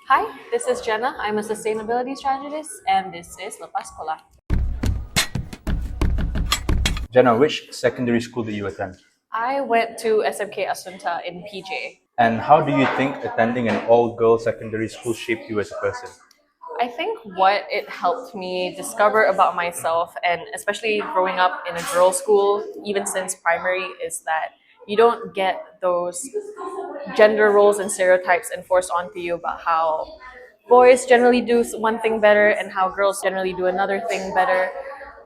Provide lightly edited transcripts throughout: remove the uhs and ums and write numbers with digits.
Hi, this is Jennah. I'm a sustainability strategist, and this is Lepas Sekolah. Jennah, which secondary school did you attend? I went to SMK Assunta in PJ. And how do you think attending an all-girls secondary school shaped you as a person? I think what it helped me discover about myself, and especially growing up in a girls' school, even since primary, is that you don't get those gender roles and stereotypes enforced onto you about how boys generally do one thing better and how girls generally do another thing better.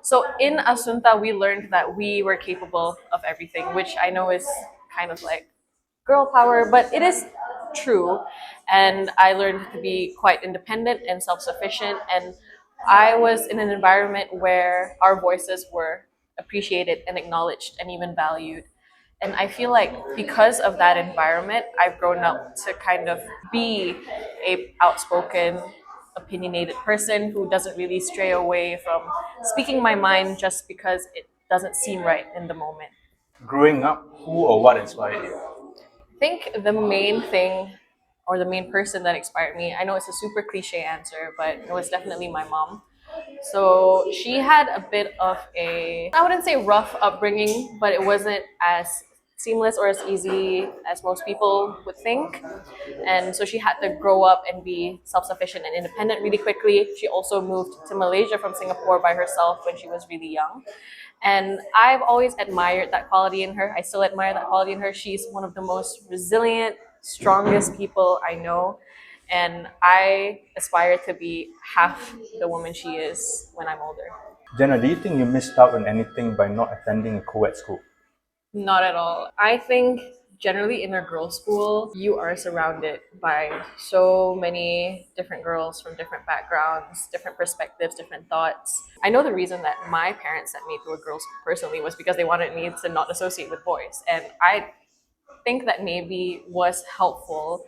So in Asunta, we learned that we were capable of everything, which I know is kind of like girl power, but it is true. And I learned to be quite independent and self sufficient. And I was in an environment where our voices were appreciated and acknowledged and even valued. And I feel like because of that environment, I've grown up to kind of be a outspoken, opinionated person who doesn't really stray away from speaking my mind just because it doesn't seem right in the moment. Growing up, who or what inspired you? I think the main thing or the main person that inspired me, I know it's a super cliche answer, but it was definitely my mom. So she had a bit of I wouldn't say rough upbringing, but it wasn't as seamless or as easy as most people would think. And so she had to grow up and be self sufficient and independent really quickly. She also moved to Malaysia from Singapore by herself when she was really young. And I've always admired that quality in her. I still admire that quality in her. She's one of the most resilient, strongest people I know. And I aspire to be half the woman she is when I'm older. Jennah, do you think you missed out on anything by not attending a co-ed school? Not at all. I think generally in a girls' school, you are surrounded by so many different girls from different backgrounds, different perspectives, different thoughts. I know the reason that my parents sent me to a girls' school personally was because they wanted me to not associate with boys. And I think that maybe was helpful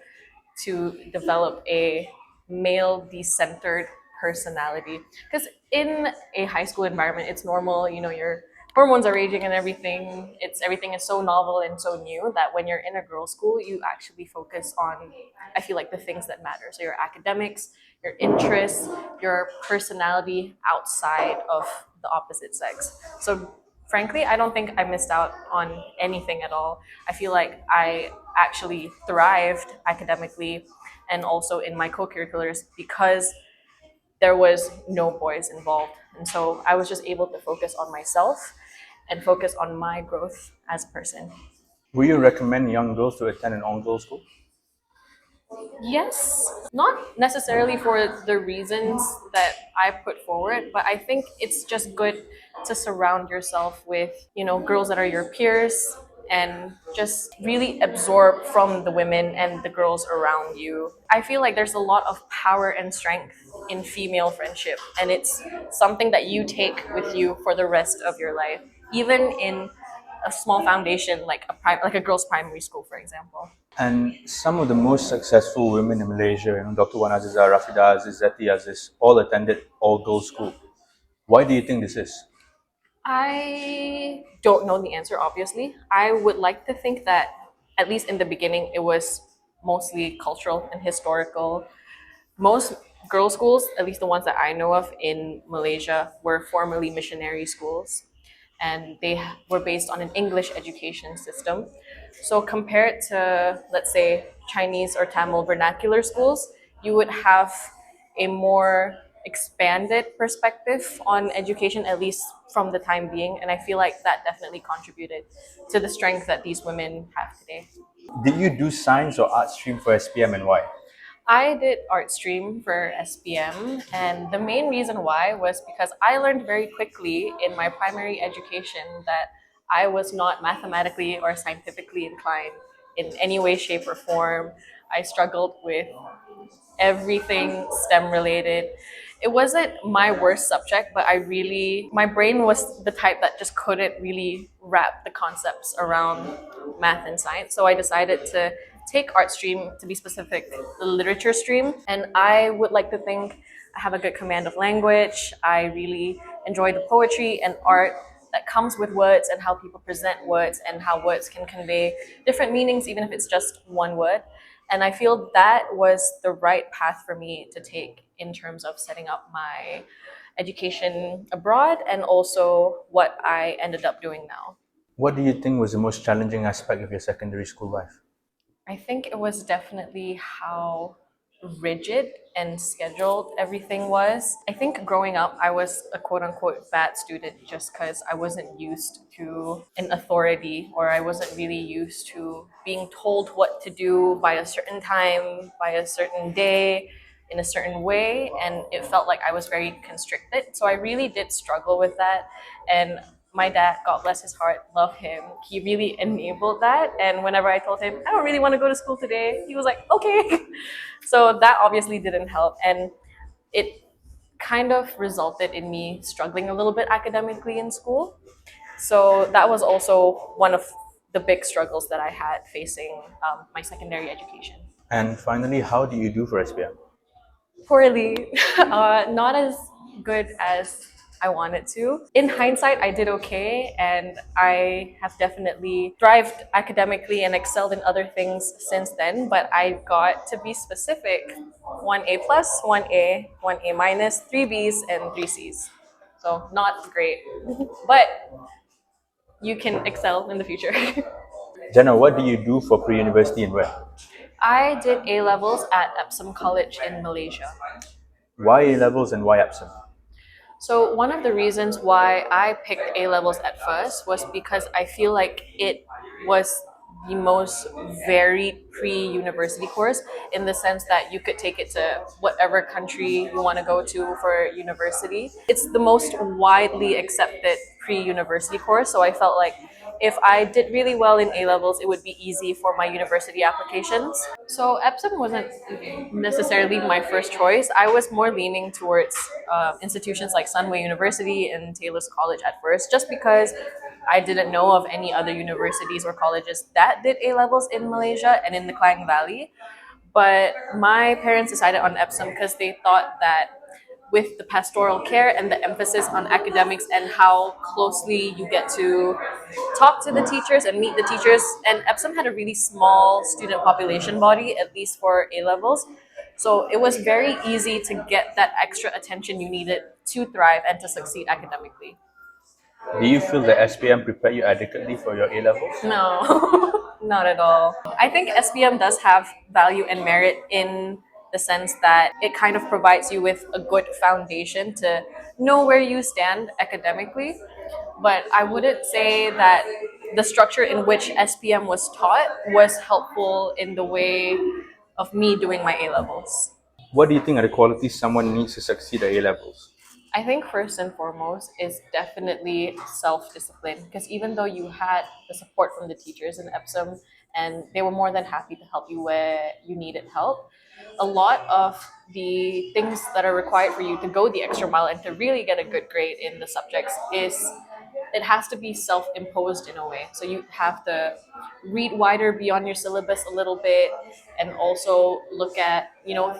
to develop a male decentered personality, because in a high school environment it's normal, your hormones are raging and everything is so novel and so new that when you're in a girls school you actually focus on, I feel like, the things that matter. So your academics, your interests, your personality outside of the opposite sex. So frankly, I don't think I missed out on anything at all. I feel like I actually thrived academically and also in my co-curriculars because there was no boys involved. And so I was just able to focus on myself and focus on my growth as a person. Would you recommend young girls to attend an all-girls school? Yes, not necessarily for the reasons that I put forward, but I think it's just good to surround yourself with, girls that are your peers and just really absorb from the women and the girls around you. I feel like there's a lot of power and strength in female friendship, and it's something that you take with you for the rest of your life, even in a small foundation like like a girls' primary school, for example. And some of the most successful women in Malaysia, Dr. Wan Azizah, Rafida Aziz, Zeti Aziz, all attended all-girls school. Why do you think this is? I don't know the answer, obviously. I would like to think that, at least in the beginning, it was mostly cultural and historical. Most girls' schools, at least the ones that I know of in Malaysia, were formerly missionary schools, and they were based on an English education system. So, compared to, let's say, Chinese or Tamil vernacular schools, you would have a more expanded perspective on education, at least from the time being. And I feel like that definitely contributed to the strength that these women have today. Did you do science or art stream for SPM and why? I did art stream for SPM, and the main reason why was because I learned very quickly in my primary education that I was not mathematically or scientifically inclined in any way, shape, or form. I struggled with everything STEM related. It wasn't my worst subject, but my brain was the type that just couldn't really wrap the concepts around math and science. So I decided to take art stream, to be specific, the literature stream. And I would like to think I have a good command of language. I really enjoy the poetry and art that comes with words and how people present words and how words can convey different meanings, even if it's just one word. And I feel that was the right path for me to take in terms of setting up my education abroad and also what I ended up doing now. What do you think was the most challenging aspect of your secondary school life? I think it was definitely how rigid and scheduled everything was. I think growing up, I was a quote unquote bad student just because I wasn't used to an authority or I wasn't really used to being told what to do by a certain time, by a certain day, in a certain way. And it felt like I was very constricted. So I really did struggle with that. And my dad, God bless his heart, love him. He really enabled that. And whenever I told him, I don't really want to go to school today, he was like, okay. So that obviously didn't help. And it kind of resulted in me struggling a little bit academically in school. So that was also one of the big struggles that I had facing my secondary education. And finally, how do you do for SPM? Poorly, not as good as I wanted to. In hindsight, I did okay, and I have definitely thrived academically and excelled in other things since then. But I got to be specific: 1A plus, 1A, 1A minus, 3Bs, and 3Cs. So not great, but you can excel in the future. Jennah, what do you do for pre-university and where? I did A levels at Epsom College in Malaysia. Why A levels and why Epsom? So one of the reasons why I picked A levels at first was because I feel like it was the most varied pre-university course in the sense that you could take it to whatever country you want to go to for university. It's the most widely accepted pre-university course, so I felt like if I did really well in A levels, it would be easy for my university applications. So Epsom wasn't necessarily my first choice. I was more leaning towards institutions like Sunway University and Taylor's College at first, just because I didn't know of any other universities or colleges that did A levels in Malaysia and in the Klang Valley. But my parents decided on Epsom because they thought that with the pastoral care and the emphasis on academics and how closely you get to talk to the teachers and meet the teachers. And Epsom had a really small student population body, at least for A levels. So it was very easy to get that extra attention you needed to thrive and to succeed academically. Do you feel that SPM prepared you adequately for your A levels? No, not at all. I think SPM does have value and merit in the sense that it kind of provides you with a good foundation to know where you stand academically. But I wouldn't say that the structure in which SPM was taught was helpful in the way of me doing my A levels. What do you think are the qualities someone needs to succeed at A levels? I think first and foremost is definitely self-discipline, because even though you had the support from the teachers in Epsom and they were more than happy to help you where you needed help, a lot of the things that are required for you to go the extra mile and to really get a good grade in the subjects is it has to be self-imposed in a way. So you have to read wider beyond your syllabus a little bit and also look at,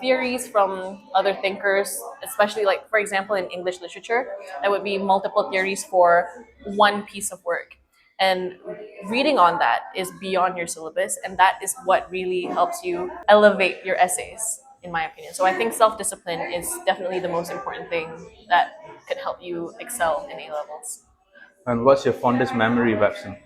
theories from other thinkers, especially like, for example, in English literature, there would be multiple theories for one piece of work. And reading on that is beyond your syllabus, and that is what really helps you elevate your essays, in my opinion. So I think self-discipline is definitely the most important thing that could help you excel in A levels. And what's your fondest memory of Epsom?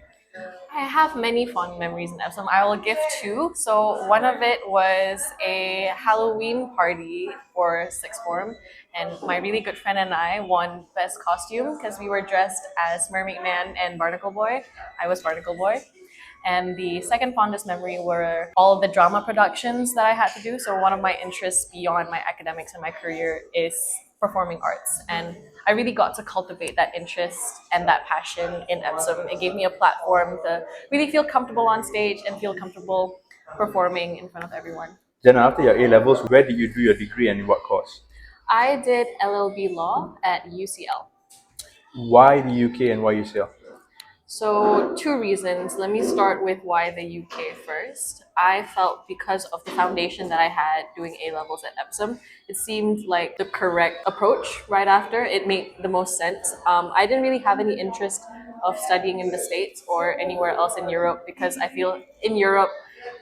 I have many fond memories in Epsom. I will give two. So one of it was a Halloween party for sixth form, and my really good friend and I won best costume because we were dressed as Mermaid Man and Barnacle Boy. I was Barnacle Boy. And the second fondest memory were all of the drama productions that I had to do. So one of my interests beyond my academics and my career is performing arts. And I really got to cultivate that interest and that passion in Epsom. It gave me a platform to really feel comfortable on stage and feel comfortable performing in front of everyone. Jennah, after your A levels, where did you do your degree and in what course? I did LLB Law at UCL. Why the UK and why UCL? So, two reasons. Let me start with why the UK first. I felt because of the foundation that I had doing A levels at Epsom, it seemed like the correct approach right after. It made the most sense. I didn't really have any interest of studying in the States or anywhere else in Europe because I feel in Europe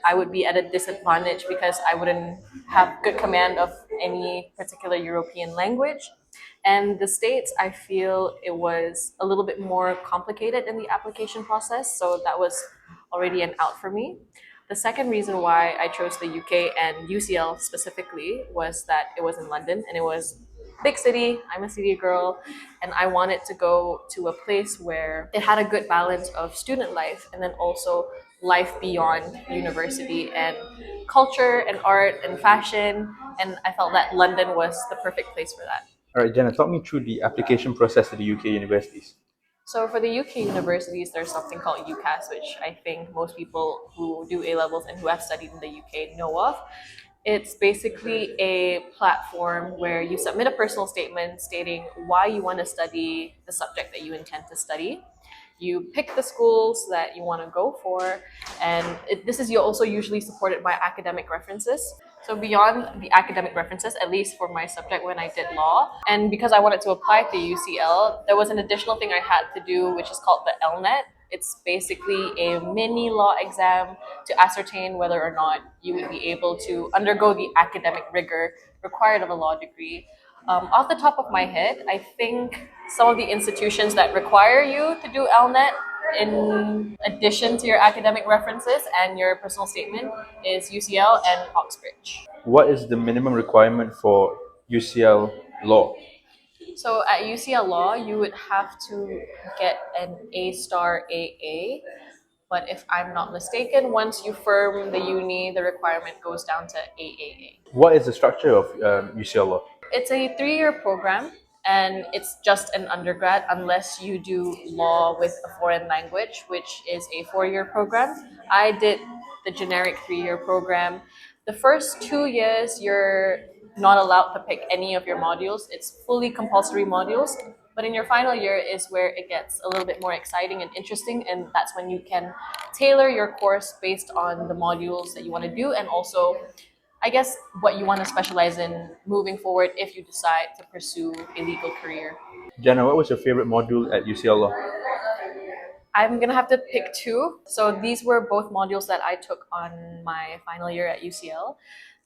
I would be at a disadvantage because I wouldn't have good command of any particular European language. And the States, I feel it was a little bit more complicated in the application process, so that was already an out for me. The second reason why I chose the UK and UCL specifically was that it was in London and it was big city. I'm a city girl, and I wanted to go to a place where it had a good balance of student life and then also life beyond university and culture and art and fashion. And I felt that London was the perfect place for that. All right, Jennah, talk me through the application process to the UK universities. So for the UK universities, there's something called UCAS, which I think most people who do A levels and who have studied in the UK know of. It's basically a platform where you submit a personal statement stating why you want to study the subject that you intend to study. You pick the schools that you want to go for, and this is also usually supported by academic references. So beyond the academic references, at least for my subject when I did law, and because I wanted to apply to UCL, there was an additional thing I had to do, which is called the LNET. It's basically a mini law exam to ascertain whether or not you would be able to undergo the academic rigor required of a law degree. Off the top of my head, I think some of the institutions that require you to do LNET in addition to your academic references and your personal statement is UCL and Oxbridge. What is the minimum requirement for UCL law? So at UCL Law, you would have to get an A star AA. But if I'm not mistaken, once you firm the uni, the requirement goes down to AAA. What is the structure of UCL law? It's a 3-year program, and it's just an undergrad unless you do law with a foreign language, which is a 4-year program. I did the generic 3-year program. The first 2 years, you're not allowed to pick any of your modules. It's fully compulsory modules. But in your final year is where it gets a little bit more exciting and interesting, and that's when you can tailor your course based on the modules that you want to do and also I guess what you want to specialize in moving forward if you decide to pursue a legal career. Jennah, what was your favorite module at UCL law? I'm gonna have to pick two. So these were both modules that I took on my final year at UCL.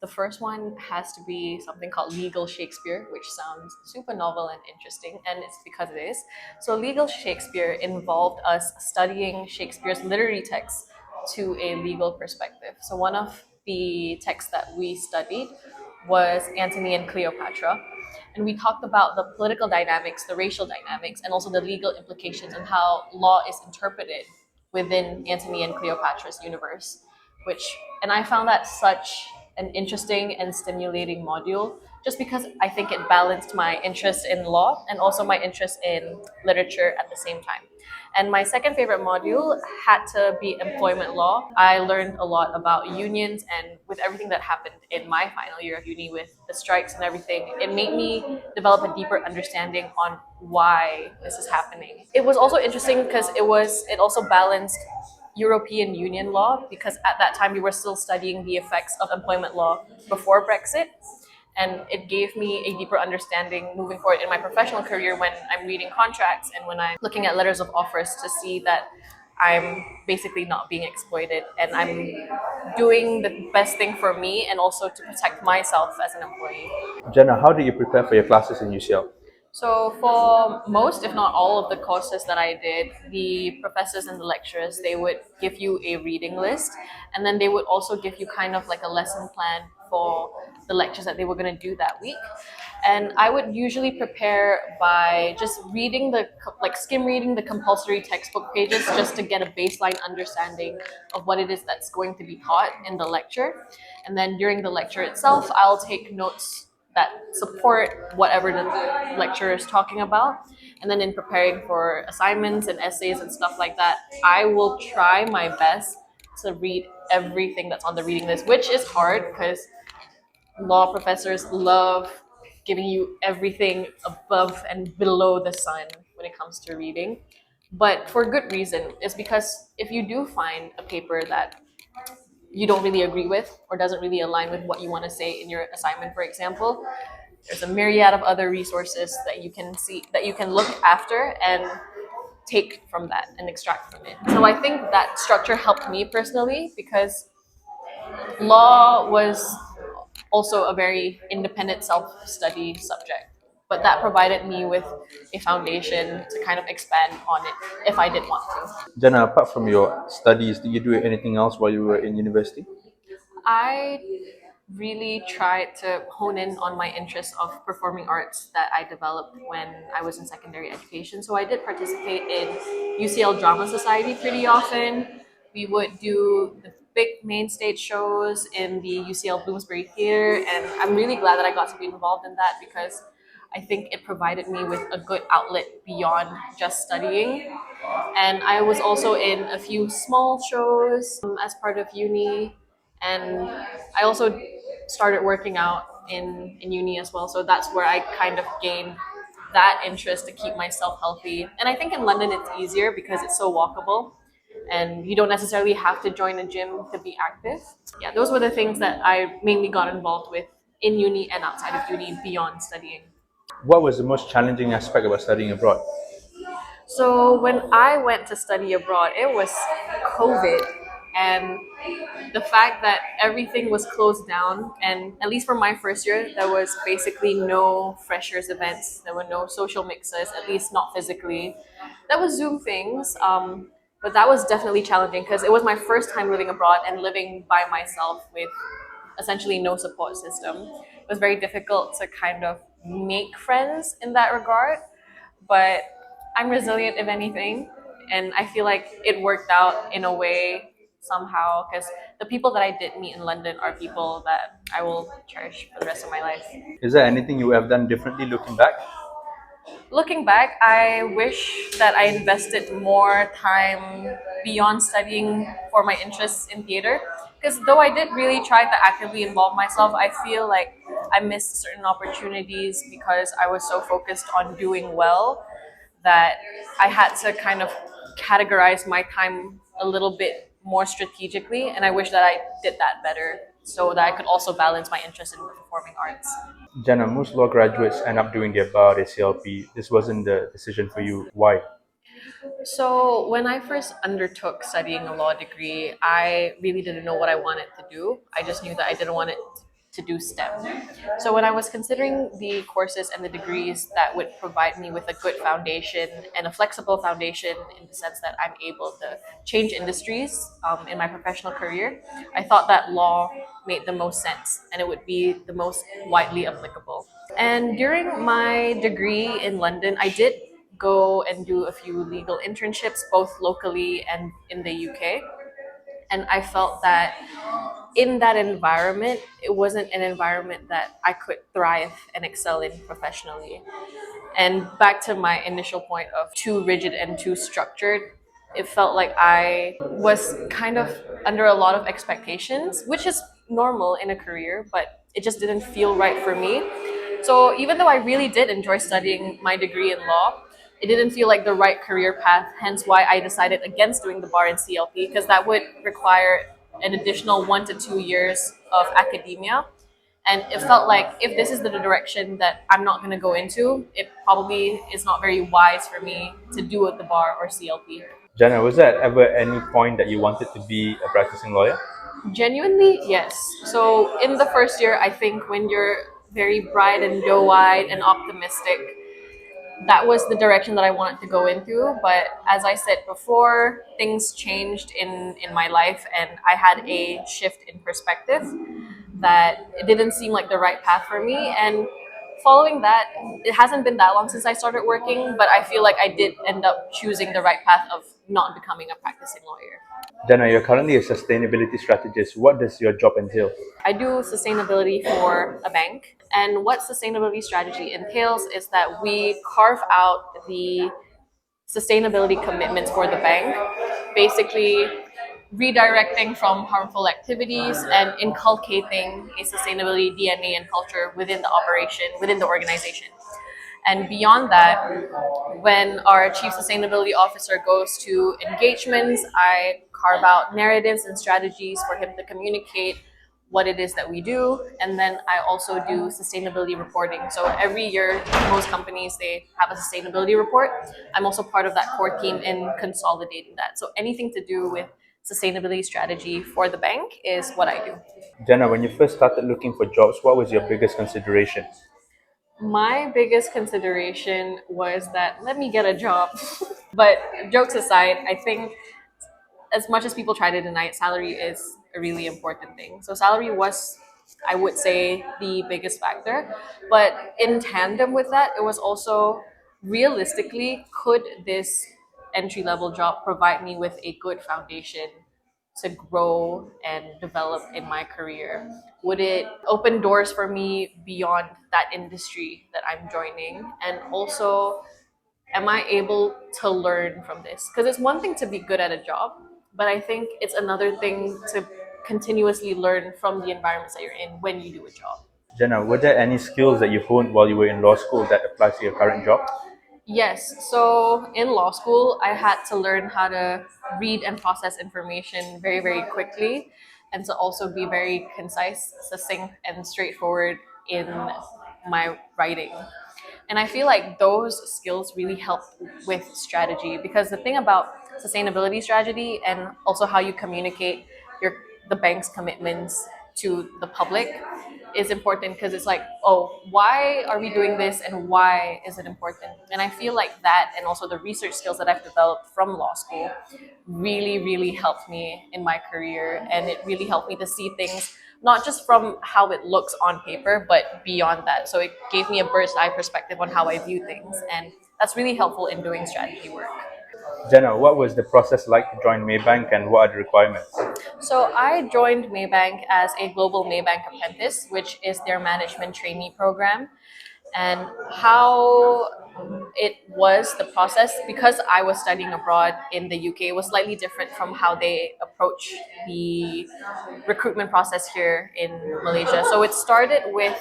The first one has to be something called Legal Shakespeare, which sounds super novel and interesting, and it's because it is. So Legal Shakespeare involved us studying Shakespeare's literary texts to a legal perspective. So one of the texts that we studied was Antony and Cleopatra. And we talked about the political dynamics, the racial dynamics, and also the legal implications and how law is interpreted within Antony and Cleopatra's universe. And I found that such an interesting and stimulating module just because I think it balanced my interest in law and also my interest in literature at the same time. And my second favorite module had to be employment law. I learned a lot about unions, and with everything that happened in my final year of uni with the strikes and everything, it made me develop a deeper understanding on why this is happening. It was also interesting because it also balanced European Union law because at that time we were still studying the effects of employment law before Brexit. And it gave me a deeper understanding moving forward in my professional career when I'm reading contracts and when I'm looking at letters of offers to see that I'm basically not being exploited and I'm doing the best thing for me and also to protect myself as an employee. Jennah, how do you prepare for your classes in UCL? So for most, if not all of the courses that I did, the professors and the lecturers, they would give you a reading list, and then they would also give you kind of like a lesson plan for the lectures that they were going to do that week. And I would usually prepare by just skim reading the compulsory textbook pages just to get a baseline understanding of what it is that's going to be taught in the lecture. And then during the lecture itself, I'll take notes that support whatever the lecturer is talking about. And then in preparing for assignments and essays and stuff like that, I will try my best to read everything that's on the reading list, which is hard because law professors love giving you everything above and below the sun when it comes to reading. But for good reason, is because if you do find a paper that you don't really agree with or doesn't really align with what you want to say in your assignment, for example, there's a myriad of other resources that you can see, that you can look after and take from that and extract from it. So I think that structure helped me personally because Law was also a very independent self-study subject, but that provided me with a foundation to kind of expand on it if I did want to. Jennah, apart from your studies, did you do anything else while you were in university? I really tried to hone in on my interest of performing arts that I developed when I was in secondary education. So I did participate in UCL Drama Society pretty often. We would do the big main stage shows in the UCL Bloomsbury Theatre, and I'm really glad that I got to be involved in that because I think it provided me with a good outlet beyond just studying. And I was also in a few small shows as part of uni, and I also started working out in uni as well. So that's where I kind of gained that interest to keep myself healthy. And I think in London it's easier because it's so walkable and you don't necessarily have to join a gym to be active. Yeah, those were the things that I mainly got involved with in uni and outside of uni beyond studying. What was the most challenging aspect about studying abroad? So when I went to study abroad, it was COVID, and the fact that everything was closed down, and at least for my first year, there was basically no freshers events. There were no social mixes, at least not physically. There was Zoom things, but that was definitely challenging because it was my first time living abroad and living by myself with essentially no support system. It was very difficult to kind of make friends in that regard, but I'm resilient if anything, and I feel like it worked out in a way somehow because the people that I did meet in London are people that I will cherish for the rest of my life. Is there anything you would have done differently looking back? Looking back, I wish that I invested more time beyond studying for my interests in theater. Because though I did really try to actively involve myself, I feel like I missed certain opportunities because I was so focused on doing well that I had to kind of categorize my time a little bit more strategically. And I wish that I did that better so that I could also balance my interest in performing arts. Jennah, most law graduates end up doing their bar, their CLP. This wasn't the decision for you. Why? So, when I first undertook studying a law degree, I really didn't know what I wanted to do. I just knew that I didn't want it to do STEM. So, when I was considering the courses and the degrees that would provide me with a good foundation and a flexible foundation in the sense that I'm able to change industries in my professional career, I thought that law made the most sense and it would be the most widely applicable. And during my degree in London, I did go and do a few legal internships, both locally and in the UK. And I felt that in that environment, it wasn't an environment that I could thrive and excel in professionally. And back to my initial point of too rigid and too structured, it felt like I was kind of under a lot of expectations, which is normal in a career, but it just didn't feel right for me. So even though I really did enjoy studying my degree in law, it didn't feel like the right career path, hence why I decided against doing the bar in CLP, because that would require an additional 1 to 2 years of academia. And it felt like if this is the direction that I'm not going to go into, it probably is not very wise for me to do at the bar or CLP. Jennah, was there ever any point that you wanted to be a practicing lawyer? Genuinely, yes. So in the first year, I think when you're very bright and doe-eyed and optimistic, that was the direction that I wanted to go into. But as I said before, things changed in my life and I had a shift in perspective that it didn't seem like the right path for me. And following that, it hasn't been that long since I started working, but I feel like I did end up choosing the right path of not becoming a practicing lawyer. Jennah, you're currently a sustainability strategist. What does your job entail? I do sustainability for a bank. And what sustainability strategy entails is that we carve out the sustainability commitments for the bank, basically redirecting from harmful activities and inculcating a sustainability DNA and culture within the operation, within the organization. And beyond that, when our chief sustainability officer goes to engagements, I carve out narratives and strategies for him to communicate what it is that we do. And then I also do sustainability reporting. So every year, most companies, they have a sustainability report. I'm also part of that core team in consolidating that. So anything to do with sustainability strategy for the bank is what I do. Jennah, when you first started looking for jobs, what was your biggest consideration? My biggest consideration was that let me get a job. But jokes aside, I think as much as people try to deny it, salary is a really important thing. So salary was, I would say, the biggest factor. But in tandem with that, it was also realistically, could this entry level job provide me with a good foundation to grow and develop in my career? Would it open doors for me beyond that industry that I'm joining? And also, am I able to learn from this? Because it's one thing to be good at a job, but I think it's another thing to continuously learn from the environments that you're in when you do a job. Jennah, were there any skills that you honed while you were in law school that apply to your current job? Yes, so in law school, I had to learn how to read and process information very, very quickly, and to also be very concise, succinct, and straightforward in my writing. And I feel like those skills really help with strategy, because the thing about sustainability strategy and also how you communicate your the bank's commitments to the public is important, because it's like, oh, why are we doing this and why is it important? And I feel like that, and also the research skills that I've developed from law school, really, really helped me in my career. And it really helped me to see things not just from how it looks on paper, but beyond that. So it gave me a bird's eye perspective on how I view things. And that's really helpful in doing strategy work. Jennah, what was the process like to join Maybank and what are the requirements? So I joined Maybank as a global Maybank apprentice, which is their management trainee program. And how it was the process, because I was studying abroad in the UK, it was slightly different from how they approach the recruitment process here in Malaysia. So it started with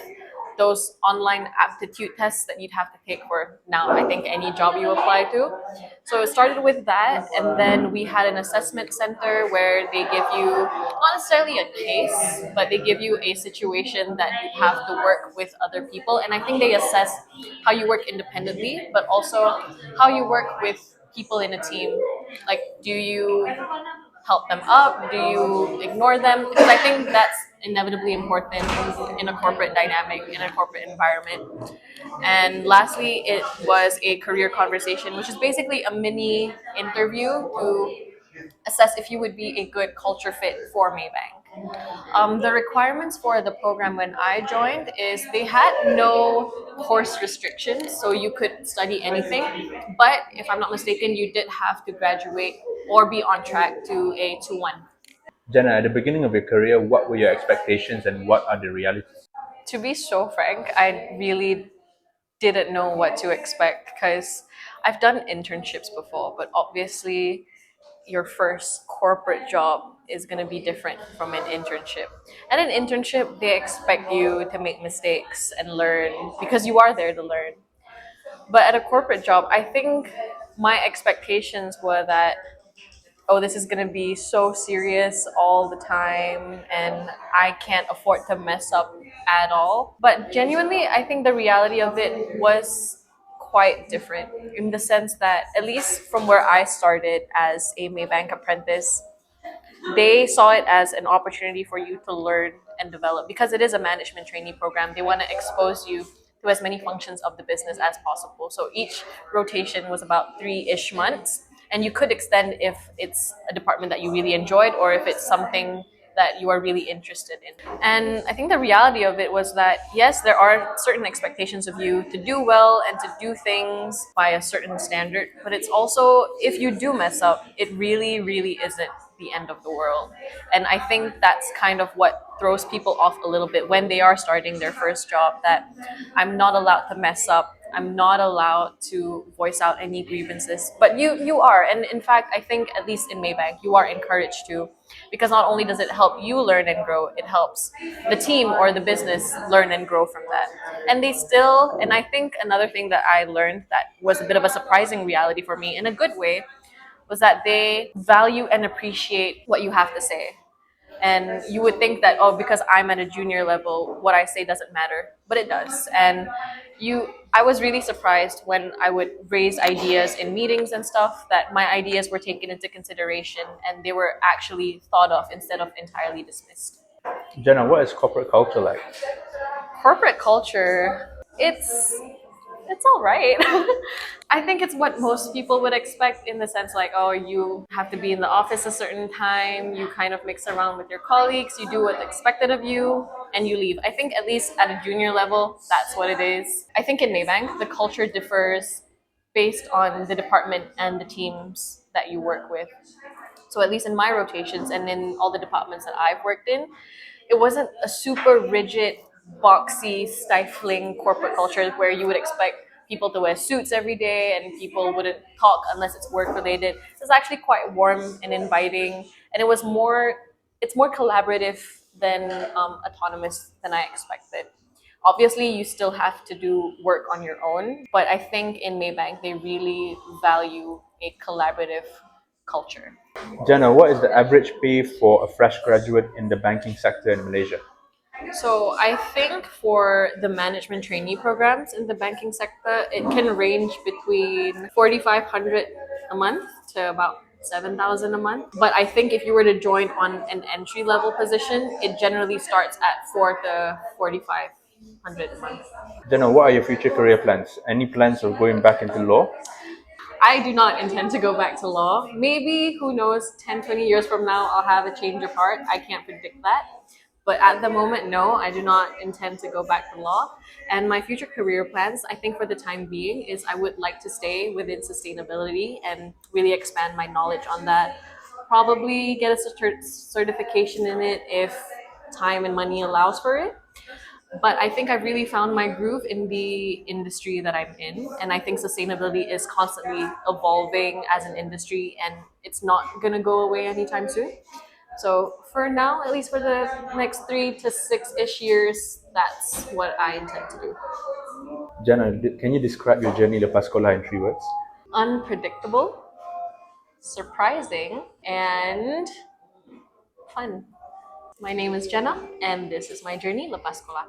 those online aptitude tests that you'd have to take for now, I think, any job you apply to. So it started with that, and then we had an assessment center where they give you not necessarily a case, but they give you a situation that you have to work with other people. And I think they assess how you work independently, but also how you work with people in a team. Like, do you help them up? Do you ignore them? Because I think that's inevitably important in a corporate dynamic, in a corporate environment. And lastly, it was a career conversation, which is basically a mini interview to assess if you would be a good culture fit for Maybank. The requirements for the program when I joined is they had no course restrictions, so you could study anything. But if I'm not mistaken, you did have to graduate or be on track to a 2-1. Jennah, at the beginning of your career, what were your expectations and what are the realities? To be so frank, I really didn't know what to expect, because I've done internships before, but obviously your first corporate job is going to be different from an internship. And an internship, they expect you to make mistakes and learn, because you are there to learn. But at a corporate job, I think my expectations were that, oh, this is going to be so serious all the time and I can't afford to mess up at all. But genuinely, I think the reality of it was quite different, in the sense that, at least from where I started as a Maybank apprentice, they saw it as an opportunity for you to learn and develop, because it is a management trainee program. They want to expose you to as many functions of the business as possible. So each rotation was about 3-ish months, and you could extend if it's a department that you really enjoyed, or if it's something that you are really interested in. And I think the reality of it was that, yes, there are certain expectations of you to do well and to do things by a certain standard, but it's also, if you do mess up, it really, really isn't the end of the world. And I think that's kind of what throws people off a little bit when they are starting their first job, that I'm not allowed to mess up. I'm not allowed to voice out any grievances. But you are. And in fact, I think, at least in Maybank, you are encouraged to, because not only does it help you learn and grow, it helps the team or the business learn and grow from that. And they still, and I think another thing that I learned that was a bit of a surprising reality for me in a good way, was that they value and appreciate what you have to say. And you would think that, oh, because I'm at a junior level, what I say doesn't matter, but it does. And I was really surprised when I would raise ideas in meetings and stuff that my ideas were taken into consideration and they were actually thought of instead of entirely dismissed. Jennah, what is corporate culture like? Corporate culture, it's all right. I think it's what most people would expect in the sense like, oh, you have to be in the office a certain time, you kind of mix around with your colleagues, you do what's expected of you, and you leave. I think at least at a junior level, that's what it is. I think in Maybank, the culture differs based on the department and the teams that you work with. So at least in my rotations and in all the departments that I've worked in, it wasn't a super rigid, boxy, stifling corporate culture where you would expect people to wear suits every day and people wouldn't talk unless it's work related. It was actually quite warm and inviting, and it's more collaborative than autonomous than I expected. Obviously, you still have to do work on your own, but I think in Maybank they really value a collaborative culture. Jennah, what is the average pay for a fresh graduate in the banking sector in Malaysia? So I think for the management trainee programs in the banking sector, it can range between 4,500 a month to about 7,000 a month. But I think if you were to join on an entry level position, it generally starts at 4 to 4,500 a month. Jennah, what are your future career plans? Any plans of going back into law? I do not intend to go back to law. Maybe, who knows, 10, 20 years from now, I'll have a change of heart. I can't predict that. But at the moment, no, I do not intend to go back to law. And my future career plans, I think for the time being, is I would like to stay within sustainability and really expand my knowledge on that. Probably get a certification in it if time and money allows for it. But I think I've really found my groove in the industry that I'm in. And I think sustainability is constantly evolving as an industry and it's not going to go away anytime soon. So for now, at least for the next 3 to 6-ish years, that's what I intend to do. Jennah, can you describe your journey Lepas Sekolah in 3 words? Unpredictable, surprising, and fun. My name is Jennah, and this is my journey, Lepas Sekolah.